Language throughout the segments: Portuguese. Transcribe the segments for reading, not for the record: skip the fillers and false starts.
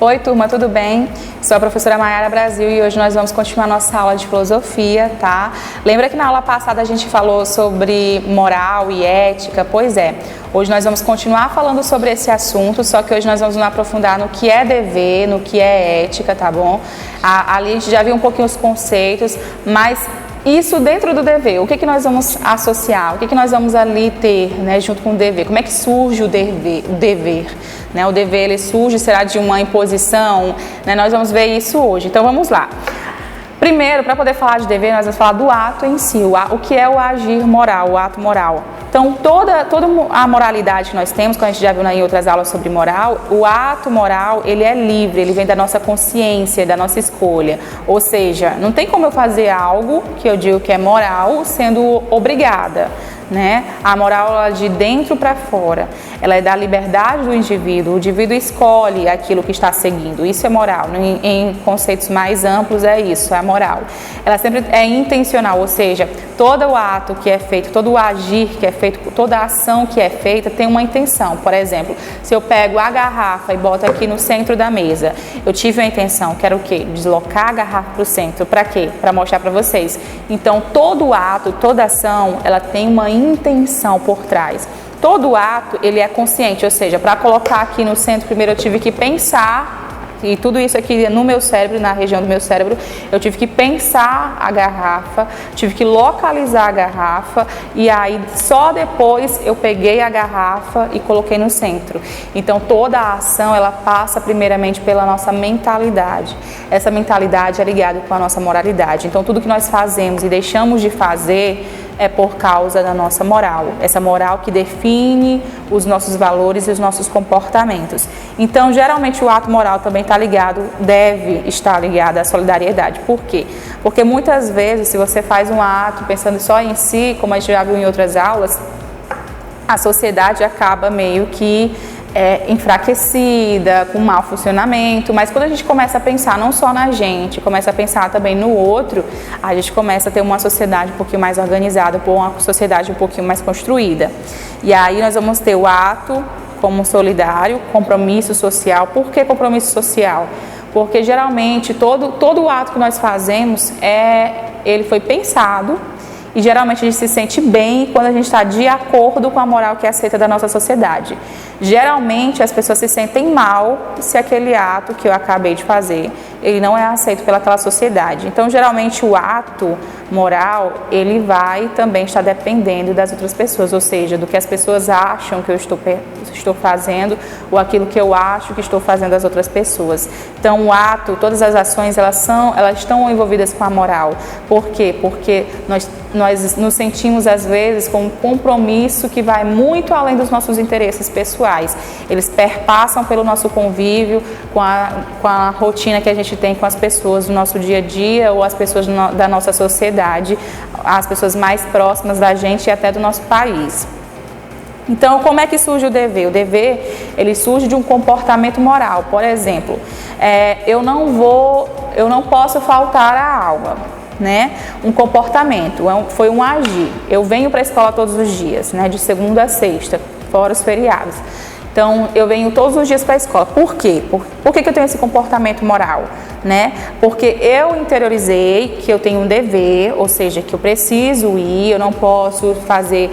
Oi, turma, tudo bem? Sou a professora Mayara Brasil e hoje nós vamos continuar nossa aula de filosofia, tá? Lembra que na aula passada a gente falou sobre moral e ética? Pois é, hoje nós vamos continuar falando sobre esse assunto, só que hoje nós vamos nos aprofundar no que é dever, no que é ética, tá bom? Ali a gente já viu um pouquinho os conceitos, mas isso dentro do dever, o que nós vamos associar, o que nós vamos ali ter, né, junto com o dever, como é que surge o dever, né? O dever ele surge, será de uma imposição, né? Nós vamos ver isso hoje, então vamos lá. Primeiro, para poder falar de dever, nós vamos falar do ato em si, o que é o agir moral, o ato moral. Então, toda a moralidade que nós temos, como a gente já viu em outras aulas sobre moral, o ato moral, ele é livre, ele vem da nossa consciência, da nossa escolha. Ou seja, não tem como eu fazer algo que eu digo que é moral sendo obrigada, né? A moral ela é de dentro para fora, ela é da liberdade do indivíduo, o indivíduo escolhe aquilo que está seguindo, isso é moral, em conceitos mais amplos é isso, é a moral. Ela sempre é intencional, ou seja, todo o ato que é feito, todo o agir que é feito, toda a ação que é feita tem uma intenção. Por exemplo, se eu pego a garrafa e boto aqui no centro da mesa, eu tive a intenção, quero o quê? Deslocar a garrafa para o centro, para quê? Para mostrar para vocês. Então, todo ato, toda ação, ela tem uma intenção por trás. Todo ato, ele é consciente, ou seja, para colocar aqui no centro, primeiro eu tive que pensar, e tudo isso aqui no meu cérebro, na região do meu cérebro, eu tive que pensar a garrafa, tive que localizar a garrafa, e aí só depois eu peguei a garrafa e coloquei no centro. Então toda a ação, ela passa primeiramente pela nossa mentalidade. Essa mentalidade é ligada com a nossa moralidade. Então tudo que nós fazemos e deixamos de fazer é por causa da nossa moral, essa moral que define os nossos valores e os nossos comportamentos. Então, geralmente o ato moral também está ligado, deve estar ligado à solidariedade. Por quê? Porque muitas vezes, se você faz um ato pensando só em si, como a gente já viu em outras aulas, a sociedade acaba meio que enfraquecida, com mau funcionamento, mas quando a gente começa a pensar não só na gente, começa a pensar também no outro, a gente começa a ter uma sociedade um pouquinho mais organizada, uma sociedade um pouquinho mais construída. E aí nós vamos ter o ato como solidário, compromisso social. Por que compromisso social? Porque geralmente todo o ato que nós fazemos, ele foi pensado, e geralmente a gente se sente bem quando a gente está de acordo com a moral que é aceita da nossa sociedade. Geralmente as pessoas se sentem mal se aquele ato que eu acabei de fazer, ele não é aceito pelaquela sociedade. Então geralmente o ato moral, ele vai também estar dependendo das outras pessoas, ou seja, do que as pessoas acham que eu estou fazendo, ou aquilo que eu acho que estou fazendo das outras pessoas. Então o ato, todas as ações, elas estão envolvidas com a moral. Por quê? Porque nós nos sentimos às vezes com um compromisso que vai muito além dos nossos interesses pessoais. Eles perpassam pelo nosso convívio, com a rotina que a gente tem com as pessoas do nosso dia a dia ou as pessoas da nossa sociedade, as pessoas mais próximas da gente e até do nosso país. Então, como é que surge o dever? O dever, ele surge de um comportamento moral. Por exemplo, eu não posso faltar à aula, né? Um comportamento, foi um agir. Eu venho para a escola todos os dias, né? De segunda a sexta, fora os feriados. Então, eu venho todos os dias para a escola. Por quê? Por que eu tenho esse comportamento moral? Né? Porque eu interiorizei que eu tenho um dever, ou seja, que eu preciso ir, eu não posso fazer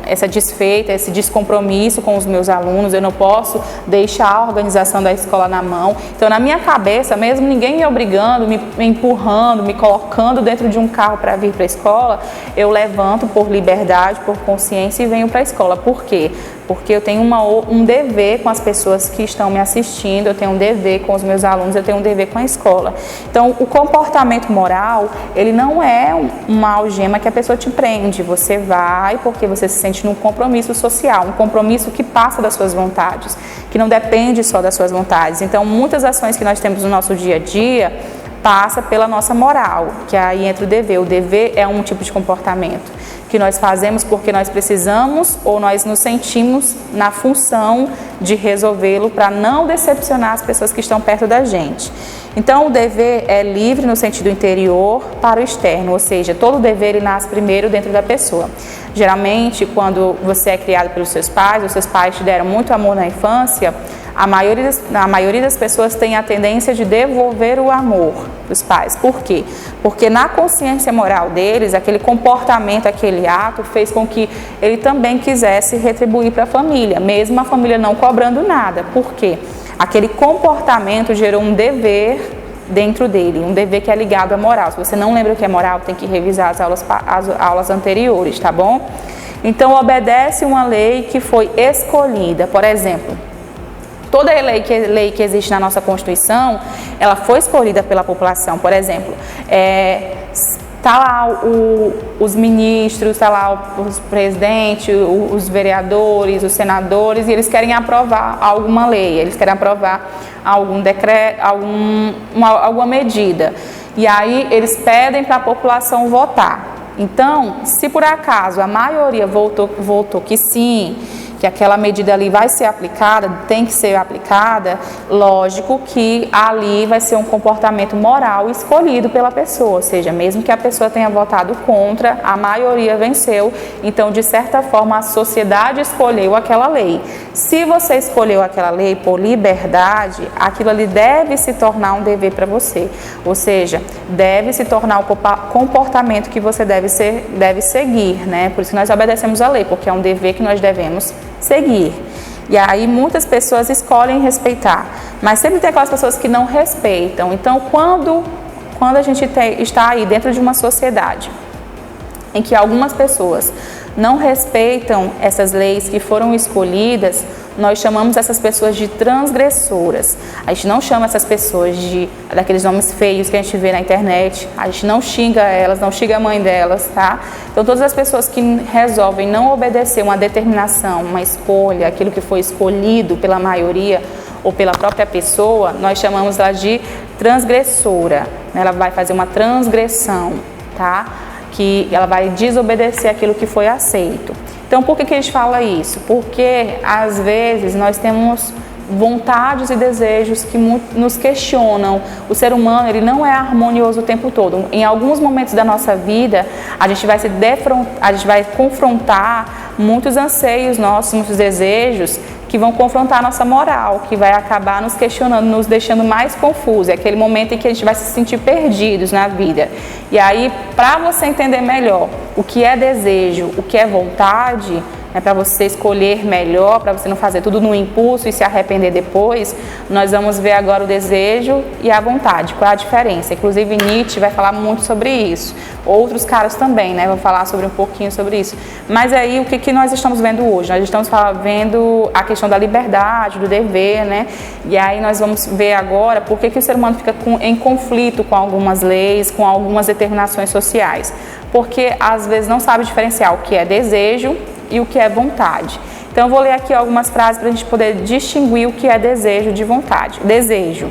essa desfeita, esse descompromisso com os meus alunos, eu não posso deixar a organização da escola na mão. Então, na minha cabeça, mesmo ninguém me obrigando, me empurrando, me colocando dentro de um carro para vir para a escola, eu levanto por liberdade, por consciência e venho para a escola. Por quê? Porque eu tenho um dever com as pessoas que estão me assistindo, eu tenho um dever com os meus alunos, eu tenho um dever com a escola. Então, o comportamento moral, ele não é uma algema que a pessoa te prende. Você vai porque você se sente num compromisso social, um compromisso que passa das suas vontades, que não depende só das suas vontades. Então, muitas ações que nós temos no nosso dia a dia passa pela nossa moral, que aí entra o dever. O dever é um tipo de comportamento que nós fazemos porque nós precisamos ou nós nos sentimos na função de resolvê-lo para não decepcionar as pessoas que estão perto da gente. Então, o dever é livre no sentido interior para o externo, ou seja, todo dever ele nasce primeiro dentro da pessoa. Geralmente, quando você é criado pelos seus pais, os seus pais te deram muito amor na infância, a maioria das pessoas tem a tendência de devolver o amor dos pais. Por quê? Porque na consciência moral deles, aquele comportamento, aquele ato fez com que ele também quisesse retribuir para a família, mesmo a família não cobrando nada. Por quê? Aquele comportamento gerou um dever dentro dele, um dever que é ligado à moral. Se você não lembra o que é moral, tem que revisar as aulas anteriores, tá bom? Então, obedece uma lei que foi escolhida. Por exemplo, toda lei que existe na nossa Constituição, ela foi escolhida pela população. Por exemplo, tá lá os ministros, está lá os presidentes, os vereadores, os senadores, e eles querem aprovar alguma lei, eles querem aprovar algum decreto, alguma medida. E aí eles pedem para a população votar. Então, se por acaso a maioria votou que sim, que aquela medida ali vai ser aplicada, tem que ser aplicada, lógico que ali vai ser um comportamento moral escolhido pela pessoa, ou seja, mesmo que a pessoa tenha votado contra, a maioria venceu, então de certa forma a sociedade escolheu aquela lei. Se você escolheu aquela lei por liberdade, aquilo ali deve se tornar um dever para você, ou seja, deve se tornar o comportamento que você deve seguir, né? Por isso que nós obedecemos a lei, porque é um dever que nós devemos seguir. E aí muitas pessoas escolhem respeitar, mas sempre tem aquelas pessoas que não respeitam. Então, quando a gente está aí dentro de uma sociedade em que algumas pessoas não respeitam essas leis que foram escolhidas, nós chamamos essas pessoas de transgressoras. A gente não chama essas pessoas daqueles nomes feios que a gente vê na internet, a gente não xinga elas, não xinga a mãe delas, tá? Então todas as pessoas que resolvem não obedecer uma determinação, uma escolha, aquilo que foi escolhido pela maioria ou pela própria pessoa, nós chamamos ela de transgressora. Ela vai fazer uma transgressão, tá? Que ela vai desobedecer aquilo que foi aceito. Então, por que a gente fala isso? Porque, às vezes, nós temos vontades e desejos que nos questionam. O ser humano, ele não é harmonioso o tempo todo. Em alguns momentos da nossa vida, a gente vai confrontar muitos anseios nossos, muitos desejos, que vão confrontar a nossa moral, que vai acabar nos questionando, nos deixando mais confusos. É aquele momento em que a gente vai se sentir perdidos na vida. E aí, para você entender melhor o que é desejo, o que é vontade, para você escolher melhor, para você não fazer tudo no impulso e se arrepender depois, nós vamos ver agora o desejo e a vontade, qual é a diferença. Inclusive Nietzsche vai falar muito sobre isso, outros caras também, né, vão falar um pouquinho sobre isso. Mas aí o que nós estamos vendo hoje? Nós estamos vendo a questão da liberdade, do dever, né, e aí nós vamos ver agora por que o ser humano fica em conflito com algumas leis, com algumas determinações sociais. Porque às vezes não sabe diferenciar o que é desejo e o que é vontade. Então eu vou ler aqui algumas frases para a gente poder distinguir o que é desejo de vontade. Desejo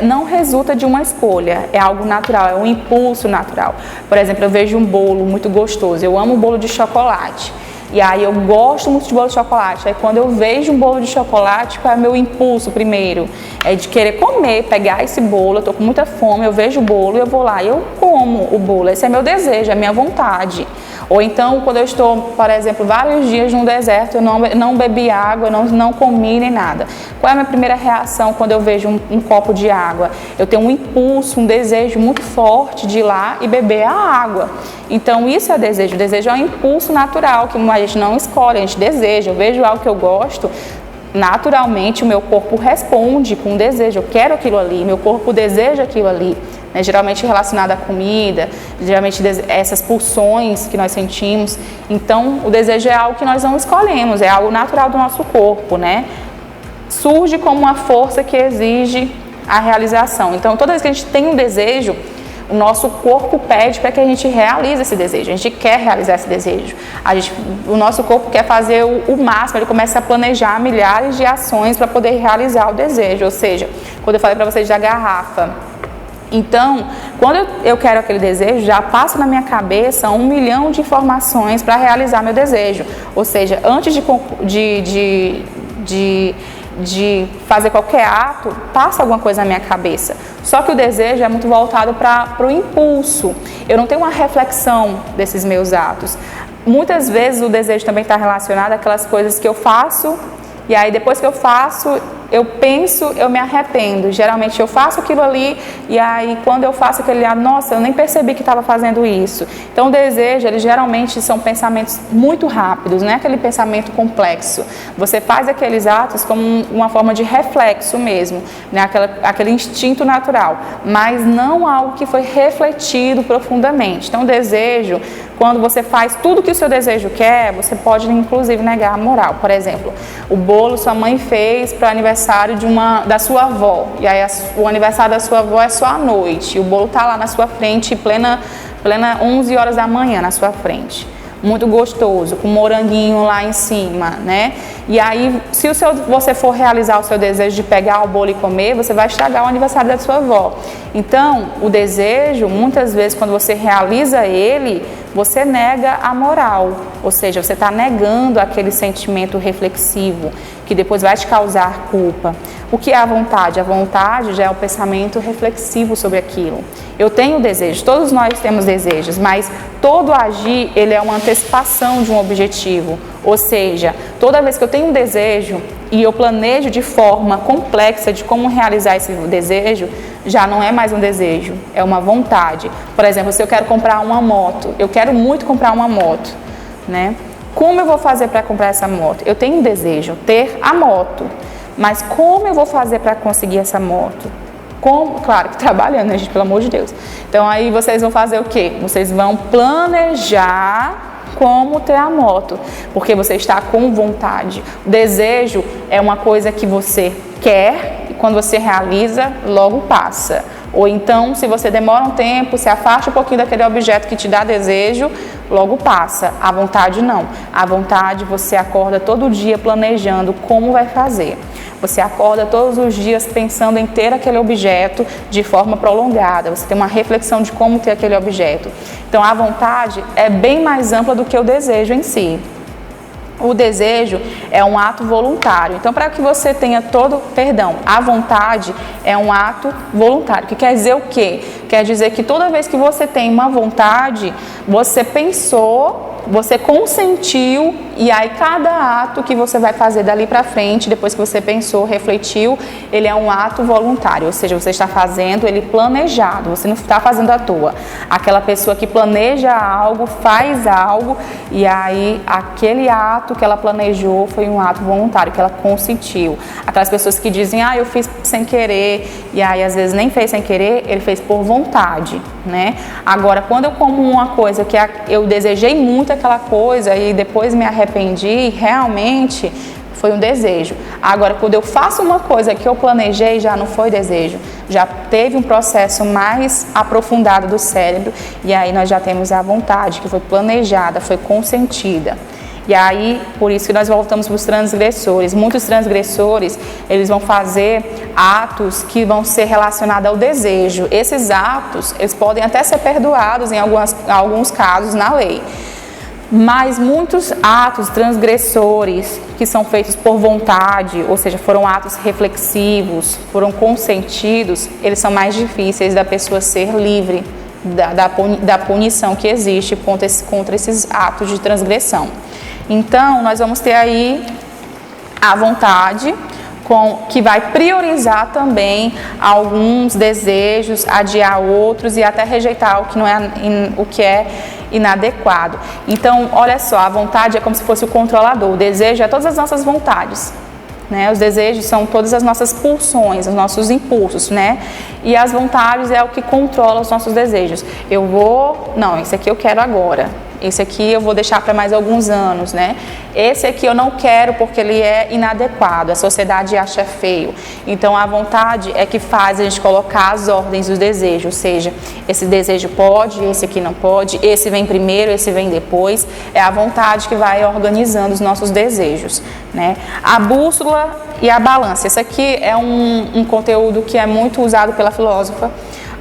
não resulta de uma escolha, é algo natural, é um impulso natural. Por exemplo, eu vejo um bolo muito gostoso, eu amo bolo de chocolate. E aí eu gosto muito de bolo de chocolate. Aí quando eu vejo um bolo de chocolate, qual é o meu impulso primeiro? É de querer comer, pegar esse bolo, eu tô com muita fome, eu vejo o bolo e eu vou lá e eu como o bolo. Esse é meu desejo, é minha vontade. Ou então, quando eu estou, por exemplo, vários dias num deserto, eu não bebi água, eu não comi nem nada. Qual é a minha primeira reação quando eu vejo um copo de água? Eu tenho um impulso, um desejo muito forte de ir lá e beber a água. Então, isso é desejo. O desejo é um impulso natural, que a gente não escolhe, a gente deseja. Eu vejo algo que eu gosto, naturalmente o meu corpo responde com desejo. Eu quero aquilo ali, meu corpo deseja aquilo ali. Né, geralmente relacionado à comida, geralmente essas pulsões que nós sentimos. Então, o desejo é algo que nós não escolhemos, é algo natural do nosso corpo, né? Surge como uma força que exige a realização. Então, toda vez que a gente tem um desejo, o nosso corpo pede para que a gente realize esse desejo, a gente quer realizar esse desejo. O nosso corpo quer fazer o máximo, ele começa a planejar milhares de ações para poder realizar o desejo. Ou seja, quando eu falei para vocês da garrafa, então, quando eu quero aquele desejo, já passa na minha cabeça 1 milhão de informações para realizar meu desejo. Ou seja, antes de fazer qualquer ato, passa alguma coisa na minha cabeça. Só que o desejo é muito voltado para o impulso. Eu não tenho uma reflexão desses meus atos. Muitas vezes o desejo também está relacionado àquelas coisas que eu faço e aí depois que eu faço, eu penso, eu me arrependo. Geralmente eu faço aquilo ali e aí quando eu faço aquele ato, nossa, eu nem percebi que estava fazendo isso. Então o desejo, eles geralmente são pensamentos muito rápidos, não é aquele pensamento complexo. Você faz aqueles atos como uma forma de reflexo mesmo, né? Aquele instinto natural, mas não algo que foi refletido profundamente. Então o desejo, quando você faz tudo que o seu desejo quer, você pode inclusive negar a moral. Por exemplo, o bolo sua mãe fez para o aniversário da sua avó, e aí o aniversário da sua avó é só à noite, e o bolo está lá na sua frente, plena 11 horas da manhã na sua frente. Muito gostoso, com moranguinho lá em cima, né? E aí, se você for realizar o seu desejo de pegar o bolo e comer, você vai estragar o aniversário da sua avó. Então, o desejo, muitas vezes, quando você realiza ele, você nega a moral, ou seja, você está negando aquele sentimento reflexivo, que depois vai te causar culpa. O que é a vontade? A vontade já é o pensamento reflexivo sobre aquilo. Eu tenho desejo, todos nós temos desejos, mas todo agir, ele é uma antecipação de um objetivo. Ou seja, toda vez que eu tenho um desejo e eu planejo de forma complexa de como realizar esse desejo, já não é mais um desejo, é uma vontade. Por exemplo, se eu quero comprar uma moto, eu quero muito comprar uma moto, né? Como eu vou fazer para comprar essa moto? Eu tenho um desejo, ter a moto, mas como eu vou fazer para conseguir essa moto? Como? Claro que trabalhando, né, gente, pelo amor de Deus. Então aí vocês vão fazer o quê? Vocês vão planejar como ter a moto, porque você está com vontade. O desejo é uma coisa que você quer e quando você realiza, logo passa. Ou então, se você demora um tempo, se afasta um pouquinho daquele objeto que te dá desejo, logo passa. A vontade não. A vontade você acorda todo dia planejando como vai fazer. Você acorda todos os dias pensando em ter aquele objeto de forma prolongada. Você tem uma reflexão de como ter aquele objeto. Então, a vontade é bem mais ampla do que o desejo em si. O desejo é um ato voluntário. Então, para que você tenha a vontade é um ato voluntário. Que quer dizer o quê? Quer dizer que toda vez que você tem uma vontade, você pensou, você consentiu, e aí cada ato que você vai fazer dali para frente, depois que você pensou, refletiu, ele é um ato voluntário, ou seja, você está fazendo ele planejado, você não está fazendo à toa. Aquela pessoa que planeja algo, faz algo, e aí aquele ato que ela planejou foi um ato voluntário, que ela consentiu. Aquelas pessoas que dizem, eu fiz sem querer, e aí às vezes nem fez sem querer, ele fez por vontade, né? Agora, quando eu como uma coisa que eu desejei muito aquela coisa e depois me arrependi, realmente foi um desejo. Agora, quando eu faço uma coisa que eu planejei, já não foi desejo, já teve um processo mais aprofundado do cérebro, e aí nós já temos a vontade, que foi planejada, foi consentida. E aí, por isso que nós voltamos para os transgressores. Muitos transgressores, eles vão fazer atos que vão ser relacionados ao desejo. Esses atos, eles podem até ser perdoados em alguns casos na lei. Mas muitos atos transgressores que são feitos por vontade, ou seja, foram atos reflexivos, foram consentidos, eles são mais difíceis da pessoa ser livre da punição que existe contra esses atos de transgressão. Então, nós vamos ter aí a vontade, que vai priorizar também alguns desejos, adiar outros e até rejeitar o que é inadequado. Então, olha só, a vontade é como se fosse o controlador, o desejo é todas as nossas vontades, né? Os desejos são todas as nossas pulsões, os nossos impulsos, né? E as vontades é o que controla os nossos desejos. Esse aqui eu quero agora. Esse aqui eu vou deixar para mais alguns anos, né? Esse aqui eu não quero porque ele é inadequado, a sociedade acha feio. Então, a vontade é que faz a gente colocar as ordens dos desejos, ou seja, esse desejo pode, esse aqui não pode, esse vem primeiro, esse vem depois. É a vontade que vai organizando os nossos desejos, né? A bússola e a balança. Esse aqui é um conteúdo que é muito usado pela filósofa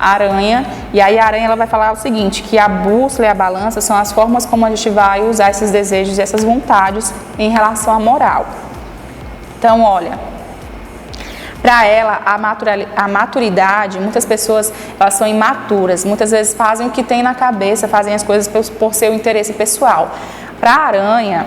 Aranha, e aí a Aranha ela vai falar o seguinte, que a bússola e a balança são as formas como a gente vai usar esses desejos e essas vontades em relação à moral. Então, olha, para ela, a maturidade, muitas pessoas elas são imaturas, muitas vezes fazem o que tem na cabeça, fazem as coisas por seu interesse pessoal. Para a Aranha,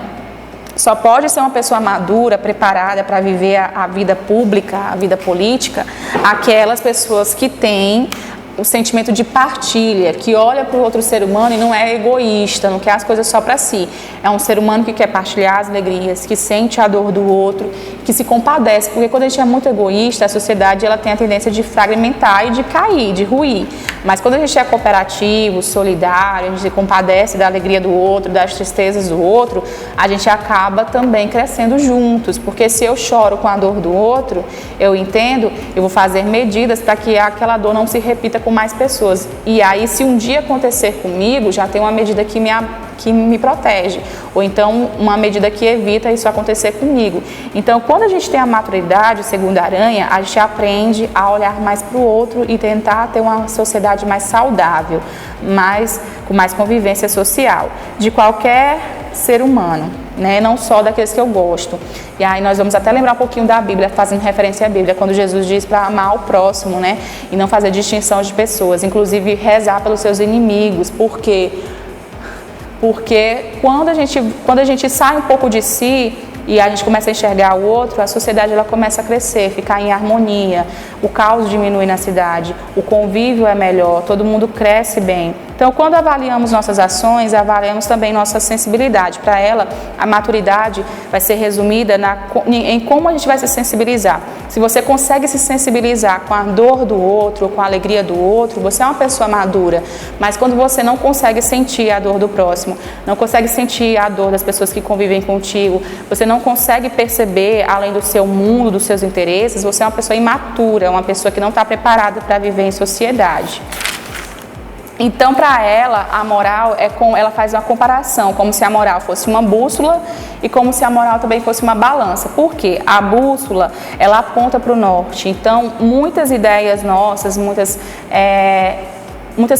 Só pode ser uma pessoa madura, preparada para viver a vida pública, a vida política, aquelas pessoas que têm o sentimento de partilha, que olha para o outro ser humano e não é egoísta, não quer as coisas só para si. É um ser humano que quer partilhar as alegrias, que sente a dor do outro, que se compadece, porque quando a gente é muito egoísta, a sociedade ela tem a tendência de fragmentar e de cair, de ruir. Mas quando a gente é cooperativo, solidário, a gente se compadece da alegria do outro, das tristezas do outro, a gente acaba também crescendo juntos, porque se eu choro com a dor do outro, eu entendo, eu vou fazer medidas para que aquela dor não se repita com mais pessoas. E aí, se um dia acontecer comigo, já tem uma medida que me protege. Ou então, uma medida que evita isso acontecer comigo. Então, quando a gente tem a maturidade, segundo a Aranha, a gente aprende a olhar mais para o outro e tentar ter uma sociedade mais saudável, com mais convivência social, de qualquer ser humano, né? Não só daqueles que eu gosto. E aí nós vamos até lembrar um pouquinho da Bíblia, fazendo referência à Bíblia, quando Jesus diz para amar o próximo, né? E não fazer distinção de pessoas, inclusive rezar pelos seus inimigos. Por quê? Porque quando a gente sai um pouco de si e a gente começa a enxergar o outro, a sociedade ela começa a crescer, ficar em harmonia, o caos diminui na cidade, o convívio é melhor, todo mundo cresce bem. Então, quando avaliamos nossas ações, avaliamos também nossa sensibilidade. Para ela, a maturidade vai ser resumida em como a gente vai se sensibilizar. Se você consegue se sensibilizar com a dor do outro, com a alegria do outro, você é uma pessoa madura. Mas quando você não consegue sentir a dor do próximo, não consegue sentir a dor das pessoas que convivem contigo, você não consegue perceber além do seu mundo, dos seus interesses, você é uma pessoa imatura, uma pessoa que não está preparada para viver em sociedade. Então, para ela, a moral ela faz uma comparação, como se a moral fosse uma bússola e como se a moral também fosse uma balança. Por quê? A bússola, ela aponta para o norte. Então, muitas ideias nossas, muitas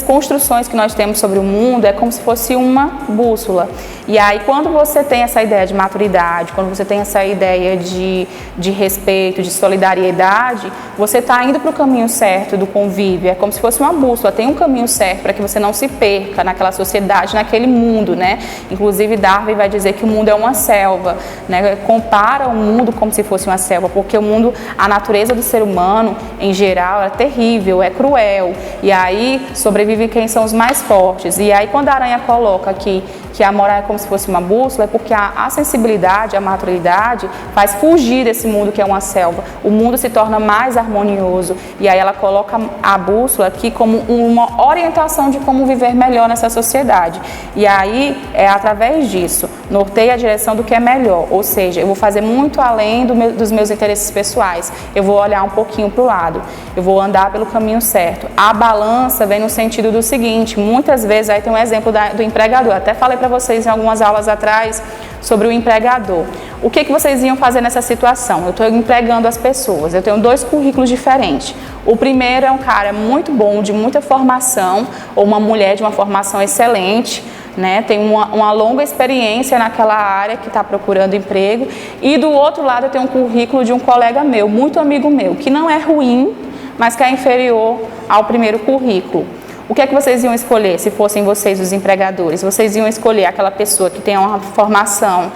construções que nós temos sobre o mundo é como se fosse uma bússola. E aí, quando você tem essa ideia de maturidade, quando você tem essa ideia de respeito, de solidariedade, você está indo para o caminho certo do convívio. É como se fosse uma bússola, tem um caminho certo para que você não se perca naquela sociedade, naquele mundo, né? Inclusive, Darwin vai dizer que o mundo é uma selva, né? Compara o mundo como se fosse uma selva, porque o mundo, a natureza do ser humano, em geral, é terrível, é cruel. E aí, sobrevive quem são os mais fortes. E aí, quando a Aranha coloca aqui que a moral é como se fosse uma bússola, é porque a sensibilidade, a maturidade faz fugir desse mundo que é uma selva. O mundo se torna mais harmonioso. E aí ela coloca a bússola aqui como uma orientação de como viver melhor nessa sociedade. E aí, através disso, norteia a direção do que é melhor. Ou seja, eu vou fazer muito além dos meus interesses pessoais. Eu vou olhar um pouquinho para o lado. Eu vou andar pelo caminho certo. A balança vem no sentido do seguinte, muitas vezes, aí tem um exemplo do empregador, até falei para vocês em algumas aulas atrás sobre o empregador. O que vocês iam fazer nessa situação? Eu estou empregando as pessoas, eu tenho 2 currículos diferentes. O primeiro é um cara muito bom, de muita formação, ou uma mulher de uma formação excelente, né? Tem uma longa experiência naquela área que está procurando emprego. E do outro lado eu tenho um currículo de um colega meu, muito amigo meu, que não é ruim, mas que é inferior ao primeiro currículo. O que é que vocês iam escolher se fossem vocês os empregadores? Vocês iam escolher aquela pessoa que tem uma formação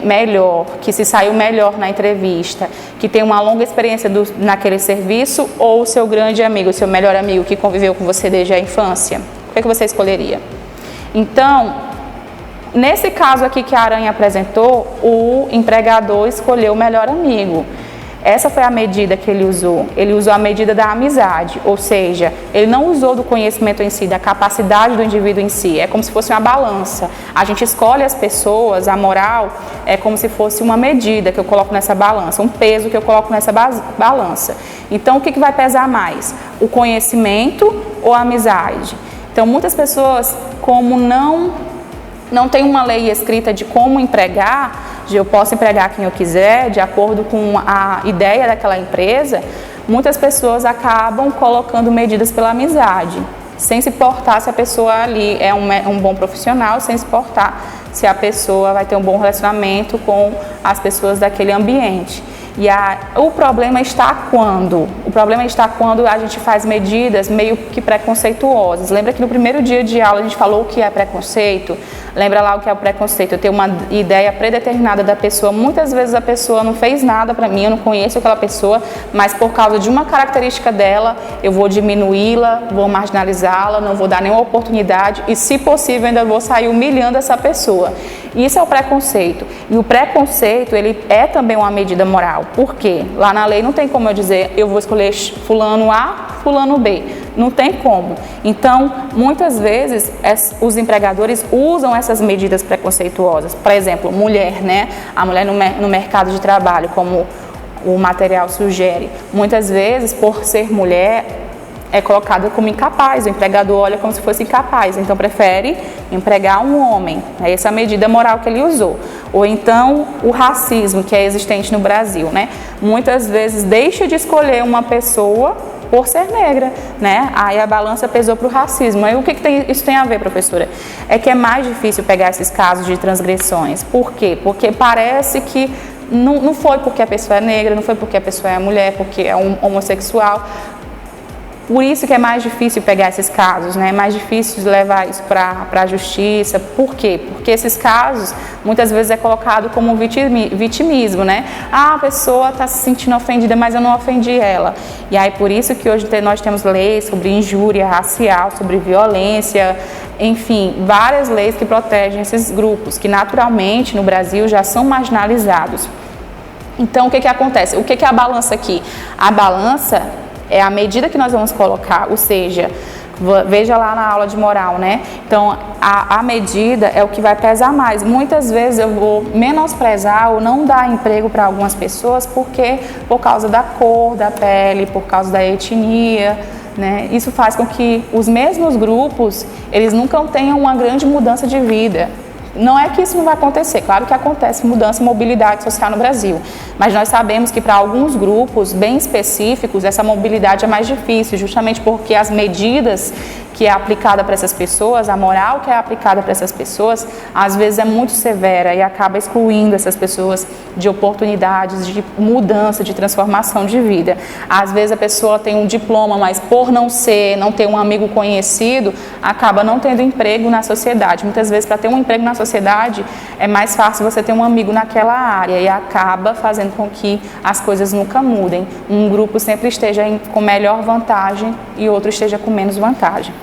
melhor, que se saiu melhor na entrevista, que tem uma longa experiência naquele serviço, ou o seu grande amigo, o seu melhor amigo que conviveu com você desde a infância? O que é que você escolheria? Então, nesse caso aqui que a Aranha apresentou, o empregador escolheu o melhor amigo. Essa foi a medida que ele usou. Ele usou a medida da amizade, ou seja, ele não usou do conhecimento em si, da capacidade do indivíduo em si. É como se fosse uma balança. A gente escolhe as pessoas, a moral é como se fosse uma medida que eu coloco nessa balança, um peso que eu coloco nessa balança. Então, o que vai pesar mais? O conhecimento ou a amizade? Então, muitas pessoas, como não tem uma lei escrita de como empregar, eu posso empregar quem eu quiser, de acordo com a ideia daquela empresa, muitas pessoas acabam colocando medidas pela amizade, sem se importar se a pessoa ali é um bom profissional, sem se importar se a pessoa vai ter um bom relacionamento com as pessoas daquele ambiente. O problema está quando? O problema está quando a gente faz medidas meio que preconceituosas. Lembra que no primeiro dia de aula a gente falou o que é preconceito? Lembra lá o que é o preconceito? Eu tenho uma ideia predeterminada da pessoa. Muitas vezes a pessoa não fez nada para mim, eu não conheço aquela pessoa, mas por causa de uma característica dela, eu vou diminuí-la, vou marginalizá-la, não vou dar nenhuma oportunidade e, se possível, ainda vou sair humilhando essa pessoa. Isso é o preconceito. E o preconceito, ele é também uma medida moral. Por quê? Lá na lei não tem como eu dizer, eu vou escolher fulano A, fulano B. Não tem como. Então, muitas vezes, os empregadores usam essas medidas preconceituosas. Por exemplo, mulher, né? A mulher no mercado de trabalho, como o material sugere. Muitas vezes, por ser mulher, é colocada como incapaz. O empregador olha como se fosse incapaz. Então, prefere empregar um homem. É essa a medida moral que ele usou. Ou então, o racismo, que é existente no Brasil, né? Muitas vezes, deixa de escolher uma pessoa por ser negra, né? Aí a balança pesou para o racismo. Aí o que isso tem a ver, professora? É que é mais difícil pegar esses casos de transgressões. Por quê? Porque parece que não foi porque a pessoa é negra, não foi porque a pessoa é mulher, porque é um homossexual. Por isso que é mais difícil pegar esses casos, né? É mais difícil levar isso para a justiça. Por quê? Porque esses casos, muitas vezes, é colocado como vitimismo, né? Ah, a pessoa está se sentindo ofendida, mas eu não ofendi ela. E aí, por isso que hoje nós temos leis sobre injúria racial, sobre violência, enfim, várias leis que protegem esses grupos, que naturalmente, no Brasil, já são marginalizados. Então, o que acontece? O que é a balança aqui? A balança é a medida que nós vamos colocar, ou seja, veja lá na aula de moral, né? Então, a medida é o que vai pesar mais. Muitas vezes eu vou menosprezar ou não dar emprego para algumas pessoas por causa da cor da pele, por causa da etnia, né? Isso faz com que os mesmos grupos, eles nunca tenham uma grande mudança de vida. Não é que isso não vai acontecer, claro que acontece mudança e mobilidade social no Brasil, mas nós sabemos que para alguns grupos bem específicos essa mobilidade é mais difícil, justamente porque as medidas que é aplicada para essas pessoas, a moral que é aplicada para essas pessoas, às vezes é muito severa e acaba excluindo essas pessoas de oportunidades de mudança, de transformação de vida. Às vezes a pessoa tem um diploma, mas por não ter um amigo conhecido, acaba não tendo emprego na sociedade. Muitas vezes, para ter um emprego na sociedade, é mais fácil você ter um amigo naquela área e acaba fazendo com que as coisas nunca mudem. Um grupo sempre esteja com melhor vantagem e outro esteja com menos vantagem.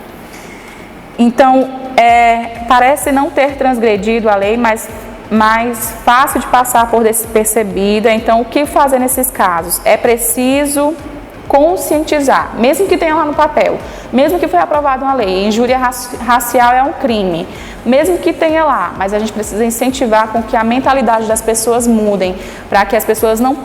Então, parece não ter transgredido a lei, mas mais fácil de passar por despercebida. Então, o que fazer nesses casos? É preciso conscientizar, mesmo que tenha lá no papel, mesmo que foi aprovada uma lei, injúria racial é um crime, mesmo que tenha lá, mas a gente precisa incentivar com que a mentalidade das pessoas mudem, para que as pessoas não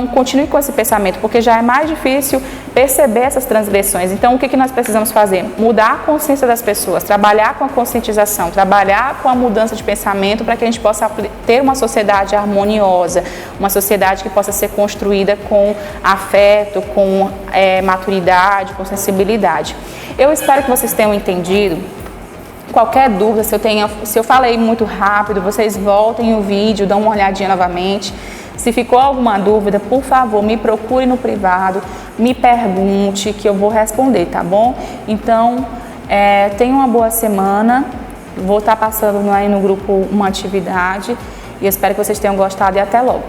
continuem com esse pensamento, porque já é mais difícil perceber essas transgressões. Então, o que nós precisamos fazer? Mudar a consciência das pessoas, trabalhar com a conscientização, trabalhar com a mudança de pensamento para que a gente possa ter uma sociedade harmoniosa, uma sociedade que possa ser construída com afeto, com maturidade, com sensibilidade. Eu espero que vocês tenham entendido. Qualquer dúvida, se eu falei muito rápido, vocês voltem o vídeo, dão uma olhadinha novamente. Se ficou alguma dúvida, por favor, me procure no privado, me pergunte que eu vou responder, tá bom? Então, tenha uma boa semana. Vou estar passando aí no grupo uma atividade e eu espero que vocês tenham gostado e até logo.